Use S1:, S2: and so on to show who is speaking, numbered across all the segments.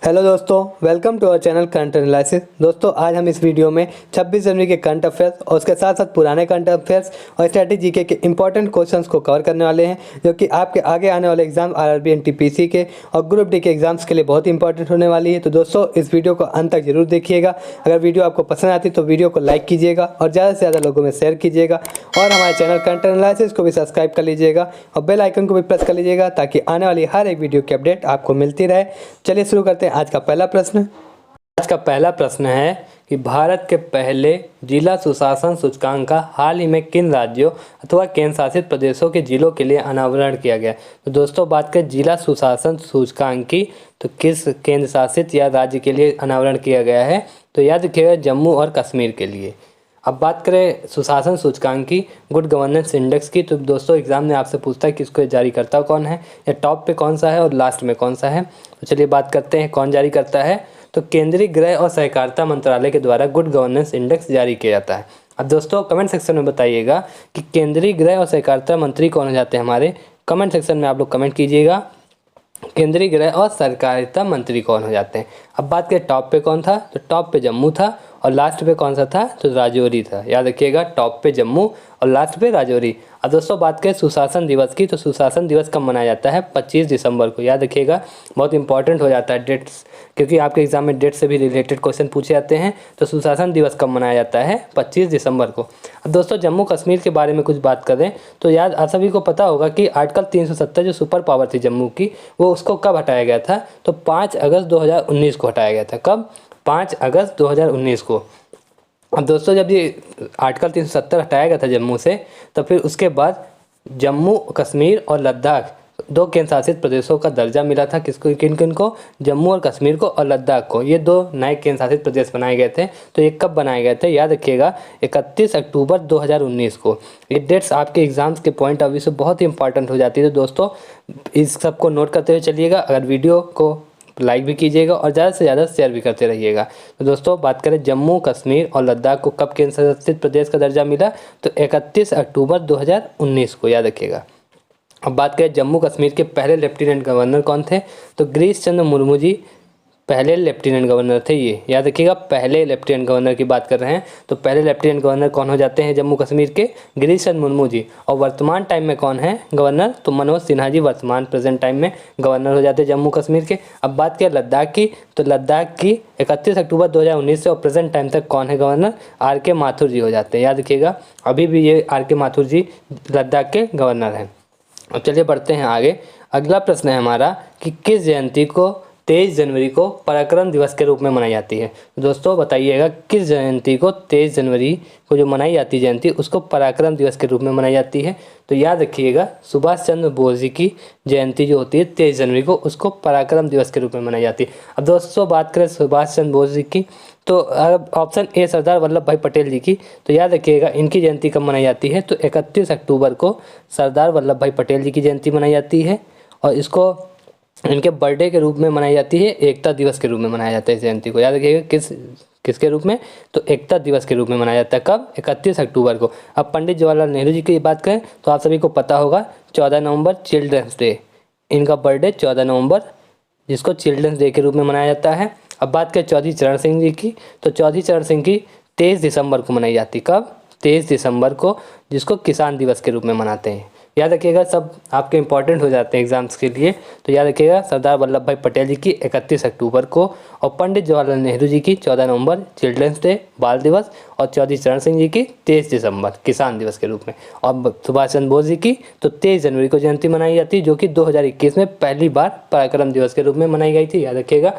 S1: Hello दोस्तों, welcome to our channel current analysis. दोस्तों आज हम इस वीडियो में 26 जनवरी के करंट अफेयर्स और उसके साथ साथ पुराने करंट अफेयर्स और स्ट्रेटेजी के इंपॉर्टेंट क्वेश्चंस को कवर करने वाले हैं, जो कि आपके आगे आने वाले एग्जाम आरआरबी एनटीपीसी के और ग्रुप डी के एग्जाम्स के लिए बहुत इंपॉर्टेंट होने वाली है। तो दोस्तों इस वीडियो को अंत तक जरूर देखिएगा। अगर वीडियो आपको पसंद आती है तो वीडियो को लाइक कीजिएगा और ज़्यादा से ज़्यादा लोगों में शेयर कीजिएगा और हमारे चैनल करंट एनालिसिस को भी सब्सक्राइब कर लीजिएगा और बेल आइकन को भी प्रेस कर लीजिएगा ताकि आने वाली हर एक वीडियो की अपडेट आपको मिलती रहे। चलिए शुरू करते हैं आज का पहला प्रश्न। आज का पहला प्रश्न है कि भारत के पहले जिला सुशासन सूचकांक का हाल ही में किन राज्यों अथवा केंद्र शासित प्रदेशों के जिलों के लिए अनावरण किया गया। तो दोस्तों बात करें जिला सुशासन सूचकांक की, तो किस केंद्र शासित या राज्य के लिए अनावरण किया गया है, तो याद रखिएगा जम्मू और कश्मीर के लिए। अब बात करें सुशासन सूचकांक की, गुड गवर्नेंस इंडेक्स की, तो दोस्तों एग्जाम में आपसे पूछता है कि इसको जारी करता कौन है, या टॉप पे कौन सा है और लास्ट में कौन सा है। तो चलिए बात करते हैं कौन जारी करता है। तो केंद्रीय गृह और सहकारिता मंत्रालय के द्वारा गुड गवर्नेंस इंडेक्स जारी किया जाता है। अब दोस्तों कमेंट सेक्शन में बताइएगा कि केंद्रीय गृह और सहकारिता मंत्री कौन हो जाते हैं हमारे। कमेंट सेक्शन में आप लोग कमेंट कीजिएगा केंद्रीय गृह और सहकारिता मंत्री कौन हो जाते हैं। अब बात करें टॉप पे कौन था, तो टॉप पे जम्मू था और लास्ट पे कौन सा था, तो राजौरी था। याद रखिएगा टॉप पे जम्मू और लास्ट पे राजौरी। अब दोस्तों बात करें सुशासन दिवस की, तो सुशासन दिवस कब मनाया जाता है, 25 दिसंबर को। याद रखिएगा बहुत इंपॉर्टेंट हो जाता है डेट्स, क्योंकि आपके एग्जाम में डेट से भी रिलेटेड क्वेश्चन पूछे जाते हैं। तो सुशासन दिवस कब मनाया जाता है, 25 दिसंबर को। अब दोस्तों जम्मू कश्मीर के बारे में कुछ बात करें तो याद आप सभी को पता होगा कि आर्टिकल 370 जो सुपर पावर थी जम्मू की, वो उसको कब हटाया गया था, तो 5 अगस्त 2019 को हटाया गया था। कब, 5 अगस्त 2019 को। अब दोस्तों जब ये आर्टिकल 370 हटाया गया था जम्मू से, तो फिर उसके बाद जम्मू कश्मीर और लद्दाख दो केंद्र शासित प्रदेशों का दर्जा मिला था। किसको, किन किन को, जम्मू और कश्मीर को और लद्दाख को। ये दो नए केंद्र शासित प्रदेश बनाए गए थे। तो ये कब बनाए गए थे, याद रखिएगा 31 अक्टूबर 2019 को। ये डेट्स आपके एग्जाम्स के पॉइंट ऑफ व्यू से बहुत ही इंपॉर्टेंट हो जाती है। तो दोस्तों इस सबको नोट करते हुए चलिएगा। अगर वीडियो को लाइक भी कीजिएगा और ज़्यादा से ज़्यादा शेयर भी करते रहिएगा। तो दोस्तों बात करें जम्मू कश्मीर और लद्दाख को कब केंद्र शासित प्रदेश का दर्जा मिला, तो 31 अक्टूबर 2019 को। याद रखिएगा। अब बात करें जम्मू कश्मीर के पहले लेफ्टिनेंट गवर्नर कौन थे, तो गिरीश चंद्र मुर्मू जी पहले लेफ्टिनेंट गवर्नर थे। ये याद रखिएगा पहले लेफ्टिनेंट गवर्नर की बात कर रहे हैं। तो पहले लेफ्टिनेंट गवर्नर कौन हो जाते हैं जम्मू कश्मीर के, गिरीश चंद्र मुर्मू जी। और वर्तमान टाइम में कौन है गवर्नर, तो मनोज सिन्हा जी वर्तमान प्रेजेंट टाइम में गवर्नर हो जाते हैं जम्मू कश्मीर के। अब बात करें लद्दाख की, तो लद्दाख की 31 अक्टूबर 2019 से और प्रेजेंट टाइम तक कौन है गवर्नर, आर.के. माथुर जी हो जाते हैं। याद रखिएगा अभी भी ये आर.के. माथुर जी लद्दाख के गवर्नर हैं। अब चलिए बढ़ते हैं आगे। अगला प्रश्न है हमारा कि किस जयंती को 23 जनवरी को पराक्रम दिवस के रूप में मनाई जाती है। दोस्तों बताइएगा किस जयंती को 23 जनवरी को जो मनाई जाती है जयंती, उसको पराक्रम दिवस के रूप में मनाई जाती है। तो याद रखिएगा सुभाष चंद्र बोस जी की जयंती जो होती है 23 जनवरी को, उसको पराक्रम दिवस के रूप में मनाई जाती है। अब दोस्तों बात करें सुभाष चंद्र बोस जी की, तो अब ऑप्शन ए सरदार वल्लभ भाई पटेल जी की, तो याद रखिएगा इनकी जयंती कब मनाई जाती है, तो 31 अक्टूबर को सरदार वल्लभ भाई पटेल जी की जयंती मनाई जाती है। और इसको इनके बर्थडे के रूप में मनाई जाती है, एकता दिवस के रूप में मनाया जाता है इस जयंती को। याद रखिएगा किसके रूप में, तो एकता दिवस के रूप में मनाया जाता है। कब, 31 अक्टूबर को। अब पंडित जवाहरलाल नेहरू जी की बात करें तो आप सभी को पता होगा 14 नवंबर चिल्ड्रंस डे, इनका बर्थडे 14 नवंबर, जिसको चिल्ड्रंस डे के रूप में मनाया जाता है। अब बात करें चौधरी चरण सिंह जी की, तो चौधरी चरण सिंह की 23 दिसंबर को मनाई जाती है। कब, 23 दिसंबर को, जिसको किसान दिवस के रूप में मनाते हैं। याद रखिएगा सब आपके इंपॉर्टेंट हो जाते हैं एग्जाम्स के लिए। तो याद रखिएगा सरदार वल्लभ भाई पटेल जी की 31 अक्टूबर को, और पंडित जवाहरलाल नेहरू जी की 14 नवंबर चिल्ड्रंस डे बाल दिवस, और चौधरी चरण सिंह जी की 23 दिसंबर किसान दिवस के रूप में। और सुभाष चंद्र बोस जी की तो 23 जनवरी को जयंती मनाई जाती है, जो कि 2021 में पहली बार पराक्रम दिवस के रूप में मनाई गई थी। याद रखिएगा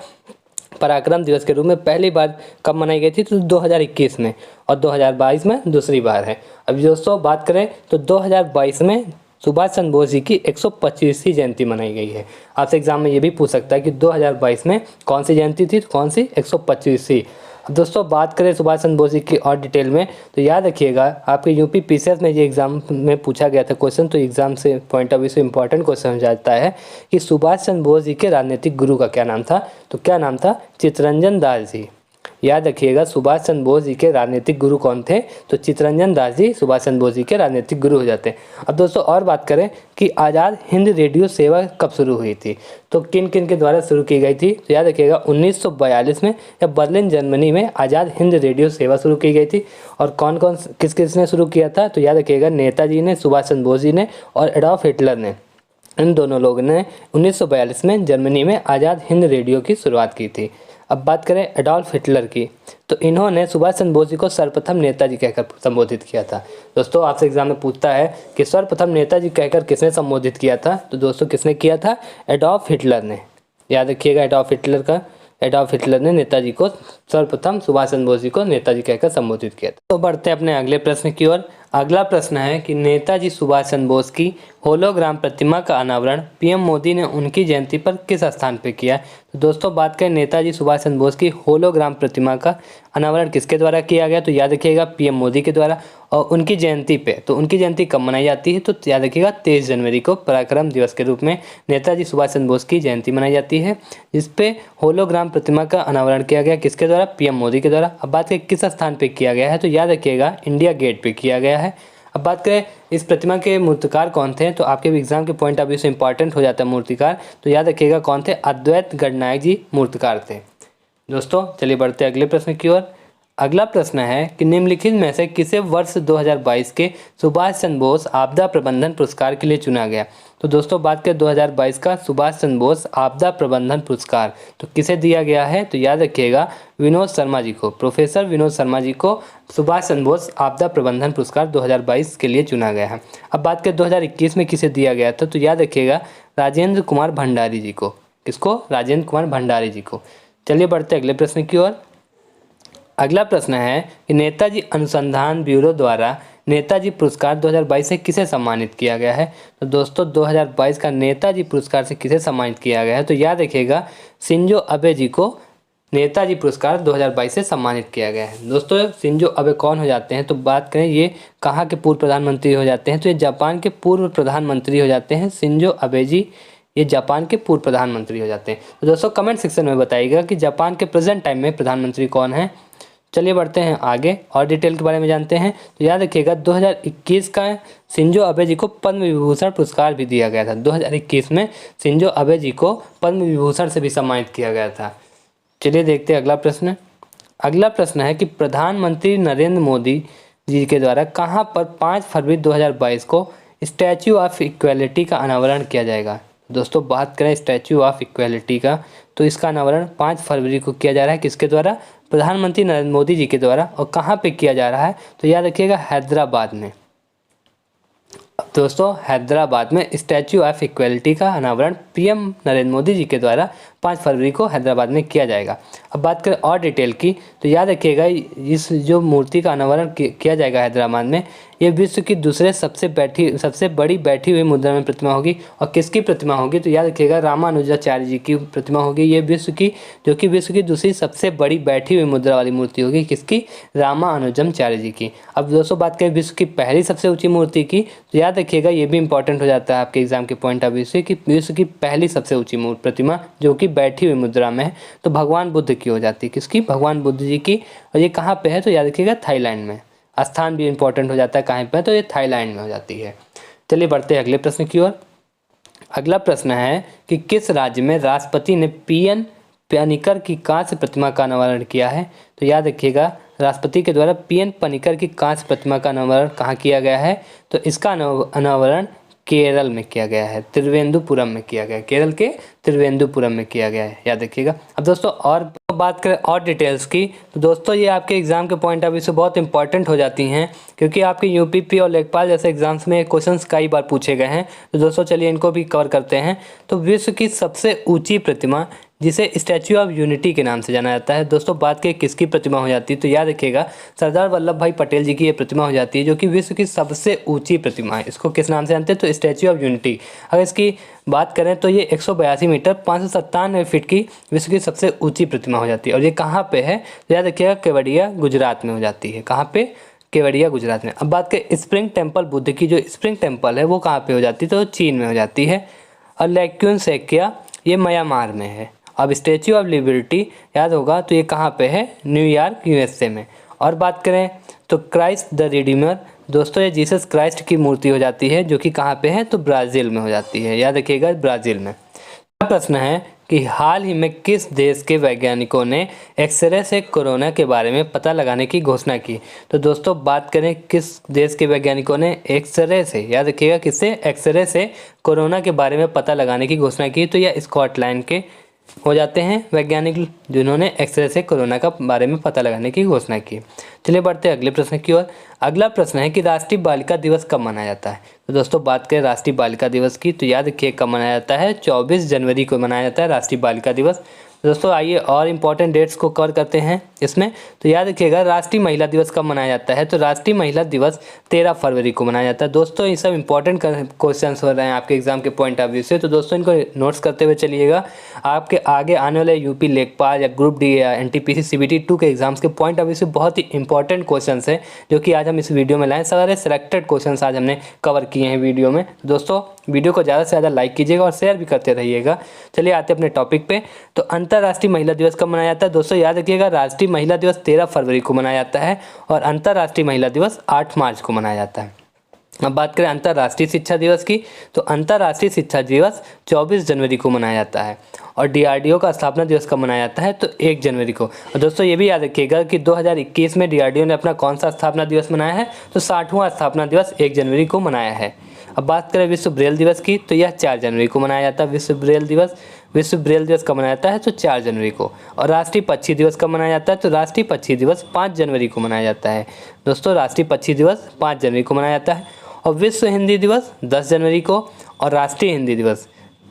S1: पराक्रम दिवस के रूप में पहली बार कब मनाई गई थी, तो 2021 में, और 2022 में दूसरी बार है। अब दोस्तों बात करें तो 2022 में सुभाष चंद्र बोस जी की 125वीं जयंती मनाई गई है। आपसे एग्जाम में ये भी पूछ सकता है कि 2022 में कौन सी जयंती थी, कौन सी 125वीं। अब दोस्तों बात करें सुभाष चंद्र बोस जी की और डिटेल में, तो याद रखिएगा आपके यूपी पीसीएस में ये एग्जाम में पूछा गया था क्वेश्चन, तो एग्जाम से पॉइंट ऑफ व्यू से इंपॉर्टेंट क्वेश्चन हो जाता है कि सुभाष चंद्र बोस जी के राजनीतिक गुरु का क्या नाम था, तो क्या नाम था, चित्तरंजन दास जी। याद रखिएगा सुभाष चंद्र बोस जी के राजनीतिक गुरु कौन थे, तो चित्तरंजन दास जी सुभाष चंद्र बोस जी के राजनीतिक गुरु हो जाते हैं। अब दोस्तों और बात करें कि आज़ाद हिंद रेडियो सेवा कब शुरू हुई थी, तो किन किन के द्वारा शुरू की गई थी, तो याद रखिएगा 1942 में या बर्लिन जर्मनी में आज़ाद हिंद रेडियो सेवा शुरू की गई थी। और कौन कौन किस किसने शुरू किया था, तो याद रखिएगा नेताजी ने, सुभाष चंद्र बोस जी ने और एडॉल्फ हिटलर ने, इन दोनों लोगों ने 1942 में जर्मनी में आज़ाद हिंद रेडियो की शुरुआत की थी। अब बात करें एडॉल्फ हिटलर की, तो इन्होंने सुभाष चंद्र बोस जी को सर्वप्रथम नेताजी कहकर संबोधित किया था। दोस्तों आपसे एग्जाम में पूछता है कि सर्वप्रथम नेताजी कहकर किसने संबोधित किया था, तो दोस्तों किसने किया था, एडॉल्फ हिटलर ने। याद रखिएगा एडॉल्फ हिटलर ने नेताजी को सर्वप्रथम सुभाष चंद्र बोस जी को नेताजी कहकर संबोधित किया था। तो बढ़ते हैं अपने अगले प्रश्न की ओर। अगला प्रश्न है कि नेताजी सुभाष चंद्र बोस की होलोग्राम प्रतिमा का अनावरण पीएम मोदी ने उनकी जयंती पर किस स्थान पर किया। तो दोस्तों बात करें नेताजी सुभाष चंद्र बोस की होलोग्राम प्रतिमा का अनावरण किसके द्वारा किया गया, तो याद रखिएगा पीएम मोदी के द्वारा। और उनकी जयंती पे, तो उनकी जयंती कब मनाई जाती है, तो याद रखिएगा 23 जनवरी को पराक्रम दिवस के रूप में नेताजी सुभाष चंद्र बोस की जयंती मनाई जाती है, जिस पे होलोग्राम प्रतिमा का अनावरण किया गया किसके द्वारा, पीएम मोदी के द्वारा। अब बात करें किस स्थान पे किया गया है, तो याद रखिएगा इंडिया गेट पे किया गया है। अब बात करें इस प्रतिमा के मूर्तिकार कौन थे, तो आपके एग्जाम के पॉइंट ऑफ व्यू से इंपॉर्टेंट हो जाता है मूर्तिकार, तो याद रखिएगा कौन थे, अद्वैत गणनायक जी मूर्तिकार थे। दोस्तों चलिए बढ़ते हैं अगले प्रश्न की ओर। अगला प्रश्न है कि निम्नलिखित में से किसे वर्ष 2022 के सुभाष चंद्र बोस आपदा प्रबंधन पुरस्कार के लिए चुना गया। तो दोस्तों बात करें 2022 का सुभाष चंद्र बोस आपदा प्रबंधन पुरस्कार तो किसे दिया गया है, तो याद रखिएगा विनोद शर्मा जी को, प्रोफेसर विनोद शर्मा जी को सुभाष चंद्र बोस आपदा प्रबंधन पुरस्कार 2022 के लिए चुना गया है। अब बात करें 2021 में किसे दिया गया था, तो याद रखिएगा राजेंद्र कुमार भंडारी जी को। किसको, राजेंद्र कुमार भंडारी जी को। चलिए बढ़ते अगले प्रश्न की ओर। अगला प्रश्न है कि नेताजी अनुसंधान ब्यूरो द्वारा नेताजी पुरस्कार 2022 से किसे सम्मानित किया गया है। तो दोस्तों 2022 का नेताजी पुरस्कार से किसे सम्मानित किया गया है, तो याद रखिएगा शिंजो अबे जी को नेताजी पुरस्कार 2022 से सम्मानित किया गया है। दोस्तों शिंजो अबे कौन हो जाते हैं, तो बात करें ये कहाँ के पूर्व प्रधानमंत्री हो जाते हैं, तो ये जापान के पूर्व प्रधानमंत्री हो जाते हैं। शिंजो अबे जी ये जापान के पूर्व प्रधानमंत्री हो जाते हैं। तो दोस्तों कमेंट सेक्शन में बताइएगा कि जापान के प्रेजेंट टाइम में प्रधानमंत्री कौन है। चलिए बढ़ते हैं आगे और डिटेल के बारे में जानते हैं। तो याद रखिएगा 2021 का शिंजो अबे जी को पद्म विभूषण पुरस्कार भी दिया गया था। 2021 में शिंजो अबे जी को पद्म विभूषण से भी सम्मानित किया गया था। चलिए देखते हैं अगला प्रश्न। अगला प्रश्न है कि प्रधानमंत्री नरेंद्र मोदी जी के द्वारा कहाँ पर 5 फरवरी 2022 को स्टैच्यू ऑफ इक्वालिटी का अनावरण किया जाएगा। दोस्तों बात करें स्टैच्यू ऑफ इक्वालिटी का, तो इसका अनावरण 5 फरवरी को किया जा रहा है। किसके द्वारा, प्रधानमंत्री नरेंद्र मोदी जी के द्वारा। और कहाँ पे किया जा रहा है, तो याद रखिएगा हैदराबाद में। दोस्तों हैदराबाद में स्टैच्यू ऑफ इक्वालिटी का अनावरण पीएम नरेंद्र मोदी जी के द्वारा 5 फरवरी को हैदराबाद में किया जाएगा। अब बात करें और डिटेल की, तो याद रखिएगा इस जो मूर्ति का अनावरण किया जाएगा हैदराबाद में, ये विश्व की दूसरे सबसे बड़ी बैठी हुई मुद्रा में प्रतिमा होगी। और किसकी प्रतिमा होगी, तो याद रखिएगा रामानुजाचार्य जी की प्रतिमा होगी। ये विश्व की दूसरी सबसे बड़ी बैठी हुई मुद्रा वाली मूर्ति होगी। किसकी, रामानुजमचार्य जी की। अब दोस्तों बात करें विश्व की पहली सबसे ऊंची मूर्ति की, तो याद रखिएगा ये भी इंपॉर्टेंट हो जाता है आपके एग्जाम के पॉइंट ऑफ व्यू से कि विश्व की पहली सबसे ऊंची प्रतिमा जो कि बैठी हुई मुद्रा में है, तो भगवान बुद्ध की हो जाती है। किसकी, भगवान बुद्ध जी की। और ये कहाँ पे है, तो याद रखिएगा थाईलैंड में। स्थान भी इंपॉर्टेंट हो जाता है कहाँ पे, तो ये थाईलैंड में हो जाती है। चलिए बढ़ते हैं अगले प्रश्न की ओर। अगला प्रश्न है कि किस राज्य में राष्ट्रपति ने पीएन पनिकर की कांस्य प्रतिमा का अनावरण किया है। तो याद रखिएगा राष्ट्रपति के द्वारा पीएन पनिकर की कांस्य प्रतिमा का अनावरण कहाँ किया गया है, तो इसका अनावरण केरल में किया गया है, त्रिवेंद्रपुरम में किया गया है। केरल के त्रिवेंद्रपुरम में किया गया है, याद रखिएगा। अब दोस्तों और बात करें और डिटेल्स की, तो दोस्तों ये आपके एग्जाम के पॉइंट ऑफ व्यू से बहुत इंपॉर्टेंट हो जाती हैं, क्योंकि आपके यूपीपी और लेखपाल जैसे एग्जाम्स में क्वेश्चंस कई बार पूछे गए हैं। तो दोस्तों चलिए इनको भी कवर करते हैं। तो विश्व की सबसे ऊंची प्रतिमा जिसे स्टैच्यू ऑफ यूनिटी के नाम से जाना जाता है, दोस्तों बात करें किसकी प्रतिमा हो जाती है, तो याद रखिएगा सरदार वल्लभ भाई पटेल जी की ये प्रतिमा हो जाती है, जो कि विश्व की सबसे ऊंची प्रतिमा है। इसको किस नाम से जानते हैं, तो स्टैच्यू ऑफ यूनिटी। अगर इसकी बात करें तो ये 182 मीटर 597 फीट की विश्व की सबसे ऊंची प्रतिमा हो जाती है। और ये कहाँ पे है, तो याद रखिएगा केवड़िया गुजरात में हो जाती है। कहाँ पे, केवड़िया गुजरात में। अब बात करें स्प्रिंग टेम्पल, बुद्ध की जो स्प्रिंग टेम्पल है वो कहाँ पे हो जाती है, तो चीन में हो जाती है। और लैक्यून सेकिया ये म्यांमार में है। अब स्टैच्यू ऑफ लिबर्टी याद होगा तो ये कहाँ पे है, न्यूयॉर्क यूएसए में। और बात करें तो क्राइस्ट द रिडीमर, दोस्तों ये जीसस क्राइस्ट की मूर्ति हो जाती है जो कि कहाँ पे है, तो ब्राज़ील में हो जाती है, याद रखिएगा ब्राज़ील में। प्रश्न है कि हाल ही में किस देश के वैज्ञानिकों ने एक्सरे से कोरोना के बारे में पता लगाने की घोषणा की। तो दोस्तों बात करें किस देश के वैज्ञानिकों ने एक्सरे से, याद रखिएगा किससे, एक्सरे से कोरोना के बारे में पता लगाने की घोषणा की, तो यह स्कॉटलैंड के हो जाते हैं वैज्ञानिक जिन्होंने एक्सरे से कोरोना का बारे में पता लगाने की घोषणा की। चलिए बढ़ते हैं अगले प्रश्न की ओर। अगला प्रश्न है कि राष्ट्रीय बालिका दिवस कब मनाया जाता है। तो दोस्तों बात करें राष्ट्रीय बालिका दिवस की तो याद रखिए कब मनाया जाता है, 24 जनवरी को मनाया जाता है राष्ट्रीय बालिका दिवस। दोस्तों आइए और इम्पॉर्टेंट डेट्स को कवर करते हैं इसमें। तो याद रखिएगा राष्ट्रीय महिला दिवस कब मनाया जाता है, तो राष्ट्रीय महिला दिवस 13 फरवरी को मनाया जाता है। दोस्तों ये सब इंपॉर्टेंट क्वेश्चंस हो रहे हैं आपके एग्जाम के पॉइंट ऑफ व्यू से, तो दोस्तों इनको नोट्स करते हुए चलिएगा। आपके आगे आने वाले यूपी लेखपाल या ग्रुप डी या एनटीपीसी सीबीटी 2 के एग्जाम्स के पॉइंट ऑफ व्यू से बहुत ही इंपॉर्टेंट क्वेश्चन है जो कि आज हम इस वीडियो में लाए। सारे सिलेक्टेड क्वेश्चन आज हमने कवर किए हैं वीडियो में। दोस्तों वीडियो को ज़्यादा से ज़्यादा लाइक कीजिएगा और शेयर भी करते रहिएगा। चलिए आते हैं अपने टॉपिक पे। तो अंतर्राष्ट्रीय महिला दिवस कब मनाया जाता है, दोस्तों याद रखिएगा राष्ट्रीय महिला दिवस 13 फरवरी को मनाया जाता है और अंतर्राष्ट्रीय महिला दिवस 8 मार्च को मनाया जाता है। अब बात करें अंतर्राष्ट्रीय शिक्षा दिवस की तो अंतर्राष्ट्रीय शिक्षा दिवस 24 जनवरी को मनाया जाता है और डीआरडीओ का स्थापना दिवस कब मनाया जाता है, तो 1 जनवरी को। और दोस्तों ये भी याद रखिएगा कि 2021 में डीआरडीओ ने अपना कौन सा स्थापना दिवस मनाया है, तो 60वां स्थापना दिवस 1 जनवरी को मनाया है। अब बात करें विश्व ब्रेल दिवस की तो यह 4 जनवरी को मनाया जाता है। विश्व ब्रेल दिवस कब मनाया जाता है, तो 4 जनवरी को। और राष्ट्रीय पक्षी दिवस कब मनाया जाता है, तो राष्ट्रीय पक्षी दिवस 5 जनवरी को मनाया जाता है। दोस्तों राष्ट्रीय पक्षी दिवस 5 जनवरी को मनाया जाता है। और विश्व हिंदी दिवस 10 जनवरी को और राष्ट्रीय हिंदी दिवस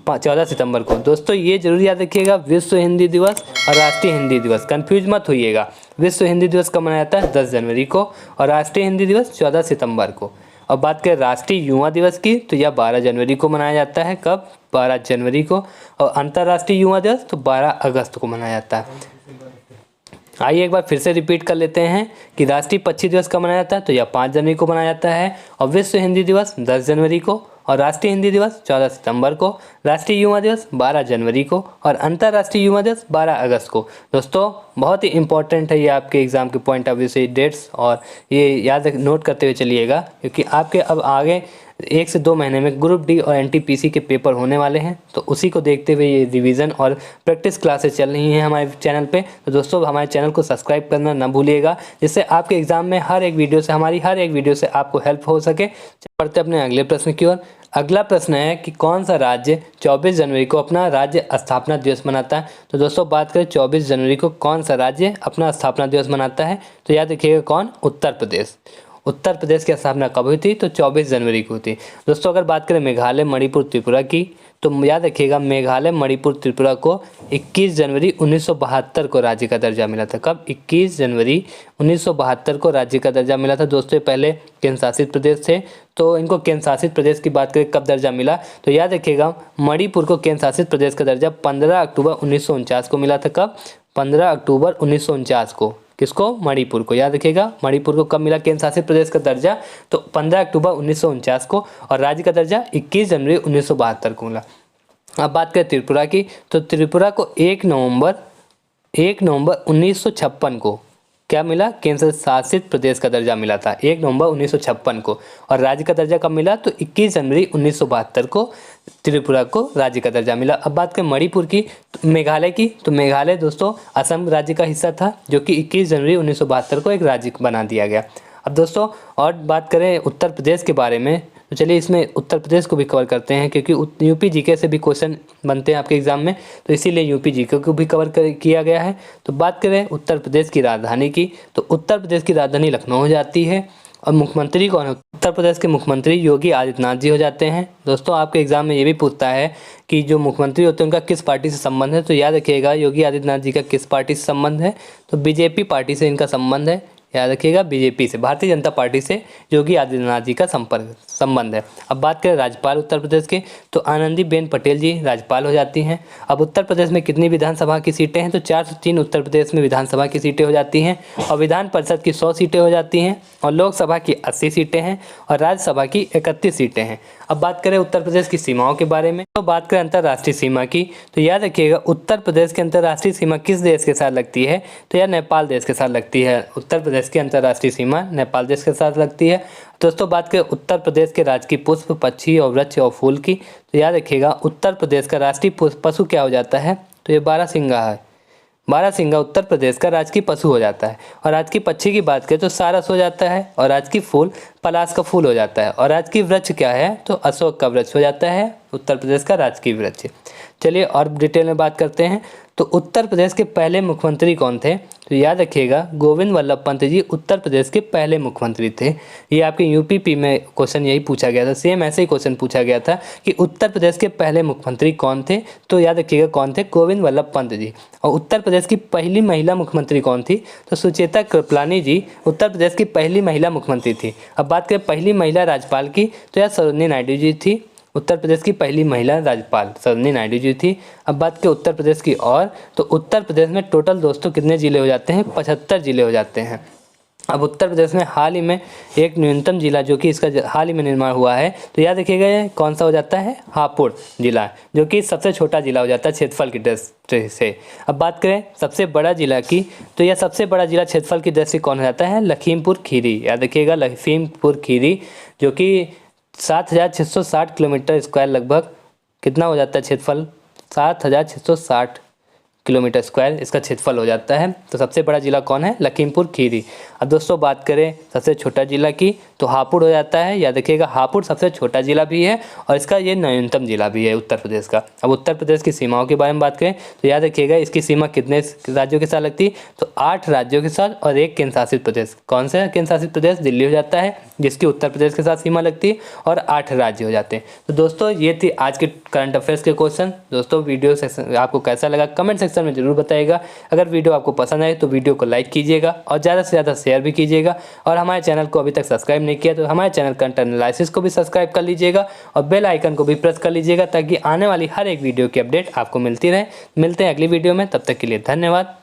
S1: 14 सितंबर को। दोस्तों ये जरूर याद रखिएगा विश्व हिंदी दिवस और राष्ट्रीय हिंदी दिवस, कंफ्यूज मत होइएगा। विश्व हिंदी दिवस कब मनाया जाता है, 10 जनवरी को और राष्ट्रीय हिंदी दिवस 14 सितंबर को। अब बात करें राष्ट्रीय युवा दिवस की तो यह 12 जनवरी को मनाया जाता है। कब, 12 जनवरी को। और अंतर्राष्ट्रीय युवा दिवस तो 12 अगस्त को मनाया जाता है। आइए एक बार फिर से रिपीट कर लेते हैं कि राष्ट्रीय पक्षी दिवस कब मनाया जाता है, तो यह 5 जनवरी को मनाया जाता है। और विश्व हिंदी दिवस 10 जनवरी को और राष्ट्रीय हिंदी दिवस 14 सितंबर को। राष्ट्रीय युवा दिवस 12 जनवरी को और अंतर्राष्ट्रीय युवा दिवस 12 अगस्त को। दोस्तों बहुत ही इंपॉर्टेंट है ये आपके एग्जाम के पॉइंट ऑफ व्यू से डेट्स, और ये याद नोट करते हुए चलिएगा क्योंकि आपके अब आगे 1 से 2 महीने में ग्रुप डी और एनटीपीसी के पेपर होने वाले हैं। तो उसी को देखते हुए ये रिवीजन और प्रैक्टिस क्लासेस चल रही हैं हमारे चैनल पे। तो दोस्तों हमारे चैनल को सब्सक्राइब करना ना भूलिएगा जिससे आपके एग्जाम में हर एक वीडियो से आपको हेल्प हो सके। पढ़ते अपने अगले प्रश्न की ओर। अगला प्रश्न है कि कौन सा राज्य 24 जनवरी को अपना राज्य स्थापना दिवस मनाता है। तो दोस्तों बात करें 24 जनवरी को कौन सा राज्य अपना स्थापना दिवस मनाता है, तो याद रखिएगा कौन, उत्तर प्रदेश। उत्तर प्रदेश की स्थापना कब हुई थी, तो 24 जनवरी को हुई थी। दोस्तों अगर बात करें मेघालय मणिपुर त्रिपुरा की तो याद रखिएगा मेघालय मणिपुर त्रिपुरा को 21 जनवरी 1972 को राज्य का दर्जा मिला था। कब, 21 जनवरी 1972 को राज्य का दर्जा मिला था। दोस्तों पहले केंद्र शासित प्रदेश थे, तो इनको केंद्र शासित प्रदेश की बात करें कब दर्जा मिला, तो याद रखिएगा मणिपुर को केंद्र शासित प्रदेश का दर्जा 15 अक्टूबर 1949 को मिला था। कब, 15 अक्टूबर 1949 को। किसको, मणिपुर को। याद रखिएगा मणिपुर को कब मिला केंद्र शासित प्रदेश का दर्जा, तो 15 अक्टूबर 1949 को। और राज्य का दर्जा 21 जनवरी 1972 को मिला। अब बात करें त्रिपुरा की तो त्रिपुरा को 1 नवंबर 1956 को क्या मिला, केंद्र शासित प्रदेश का दर्जा मिला था 1 नवंबर 1956 को। और राज्य का दर्जा कब मिला, तो 21 जनवरी 1972 को त्रिपुरा को राज्य का दर्जा मिला। अब बात करें मणिपुर की तो मेघालय की, तो मेघालय दोस्तों असम राज्य का हिस्सा था जो कि 21 जनवरी 1972 को एक राज्य बना दिया गया। अब दोस्तों और बात करें उत्तर प्रदेश के बारे में तो चलिए इसमें उत्तर प्रदेश को भी कवर करते हैं क्योंकि यूपी जीके से भी क्वेश्चन बनते हैं आपके एग्जाम में, तो इसीलिए यूपी जीके को भी कवर किया गया है। तो बात करें उत्तर प्रदेश की राजधानी की तो उत्तर प्रदेश की राजधानी लखनऊ हो जाती है। और मुख्यमंत्री कौन है, उत्तर प्रदेश के मुख्यमंत्री योगी आदित्यनाथ जी हो जाते हैं। दोस्तों आपके एग्जाम में ये भी पूछता है कि जो मुख्यमंत्री होते हैं उनका किस पार्टी से संबंध है, तो याद रखिएगा योगी आदित्यनाथ जी का किस पार्टी से संबंध है, तो बीजेपी पार्टी से इनका संबंध है। याद रखिएगा बीजेपी से, भारतीय जनता पार्टी से योगी आदित्यनाथ जी का संबंध है। अब बात करें राज्यपाल उत्तर प्रदेश के, तो आनंदीबेन पटेल जी राज्यपाल हो जाती हैं। अब उत्तर प्रदेश में कितनी विधानसभा की सीटें हैं, तो 403 उत्तर प्रदेश में विधानसभा की सीटें हो जाती हैं और विधान परिषद की 100 सीटें हो जाती हैं और लोकसभा की 80 सीटें हैं और राज्यसभा की 31 सीटें हैं। अब बात करें उत्तर प्रदेश की सीमाओं के बारे में, तो बात करें अंतर्राष्ट्रीय सीमा की, तो याद रखिएगा उत्तर प्रदेश की अंतर्राष्ट्रीय सीमा किस देश के साथ लगती है, तो यह नेपाल देश के साथ लगती है। उत्तर प्रदेश की अंतर्राष्ट्रीय सीमा नेपाल देश के साथ लगती है। दोस्तों बात करें उत्तर प्रदेश के राजकीय पुष्प, पक्षी और वृक्ष और फूल की, तो याद रखिएगा उत्तर प्रदेश का राष्ट्रीय पशु क्या हो जाता है, तो ये बारहसिंगा है। बारहसिंगा उत्तर प्रदेश का राजकीय पशु हो जाता है। और राजकीय पक्षी की बात करें तो सारस हो जाता है और राजकीय फूल पलाश का फूल हो जाता है और राजकीय वृक्ष क्या है, तो अशोक का वृक्ष हो जाता है उत्तर प्रदेश का राजकीय वृक्ष। चलिए और डिटेल में बात करते हैं, तो उत्तर प्रदेश के पहले मुख्यमंत्री कौन थे, तो याद रखिएगा गोविंद वल्लभ पंत जी उत्तर प्रदेश के पहले मुख्यमंत्री थे। ये आपके यूपीपी में क्वेश्चन यही पूछा गया था, सेम ऐसे ही क्वेश्चन पूछा गया था कि उत्तर प्रदेश के पहले मुख्यमंत्री कौन थे, तो याद रखिएगा कौन थे, गोविंद वल्लभ पंत जी। और उत्तर प्रदेश की पहली महिला मुख्यमंत्री कौन थी, तो सुचेता कृपलानी जी उत्तर प्रदेश की पहली महिला मुख्यमंत्री थी। अब बात करें पहली महिला राज्यपाल की, तो यह सरोजिनी नायडू जी थी। उत्तर प्रदेश की पहली महिला राज्यपाल सरोजिनी नायडू जी थी। अब बात करें उत्तर प्रदेश की और, तो उत्तर प्रदेश में टोटल दोस्तों कितने ज़िले हो जाते हैं, 75 ज़िले हो जाते हैं। अब उत्तर प्रदेश में हाल ही में एक न्यूनतम जिला जो कि इसका हाल ही में निर्माण हुआ है, तो याद रखिएगा ये कौन सा हो जाता है, हापुड़ जिला, जो कि सबसे छोटा जिला हो जाता है क्षेत्रफल की दृष्टि से। अब बात करें सबसे बड़ा जिला की, तो यह सबसे बड़ा जिला क्षेत्रफल की दृष्टि से कौन हो जाता है, लखीमपुर खीरी। याद रखिएगा लखीमपुर खीरी, जो कि 7660 किलोमीटर स्क्वायर लगभग कितना हो जाता है क्षेत्रफल, 7660 किलोमीटर स्क्वायर इसका क्षेत्रफल हो जाता है। तो सबसे बड़ा जिला कौन है, लखीमपुर खीरी। अब दोस्तों बात करें सबसे छोटा जिला की, तो हापुड़ हो जाता है। याद रखिएगा हापुड़ सबसे छोटा जिला भी है और इसका ये न्यूनतम जिला भी है उत्तर प्रदेश का। अब उत्तर प्रदेश की सीमाओं के बारे में बात करें, तो याद रखिएगा इसकी सीमा कितने राज्यों के साथ लगती है, तो 8 राज्यों के साथ और एक केंद्र शासित प्रदेश। कौन सा केंद्र शासित प्रदेश, दिल्ली हो जाता है, जिसकी उत्तर प्रदेश के साथ सीमा लगती है और 8 राज्य हो जाते हैं। तो दोस्तों ये थी आज के करंट अफेयर्स के क्वेश्चन। दोस्तों वीडियो सेक्शन आपको कैसा लगा कमेंट सेक्शन में जरूर बताइएगा। अगर वीडियो आपको पसंद आए तो वीडियो को लाइक कीजिएगा और ज़्यादा से ज़्यादा शेयर भी कीजिएगा। और हमारे चैनल को अभी तक सब्सक्राइब नहीं किया तो हमारे चैनल कंटेंट एनालिसिस को भी सब्सक्राइब कर लीजिएगा और बेल आइकन को भी प्रेस कर लीजिएगा ताकि आने वाली हर एक वीडियो की अपडेट आपको मिलती रहे। मिलते हैं अगली वीडियो में, तब तक के लिए धन्यवाद।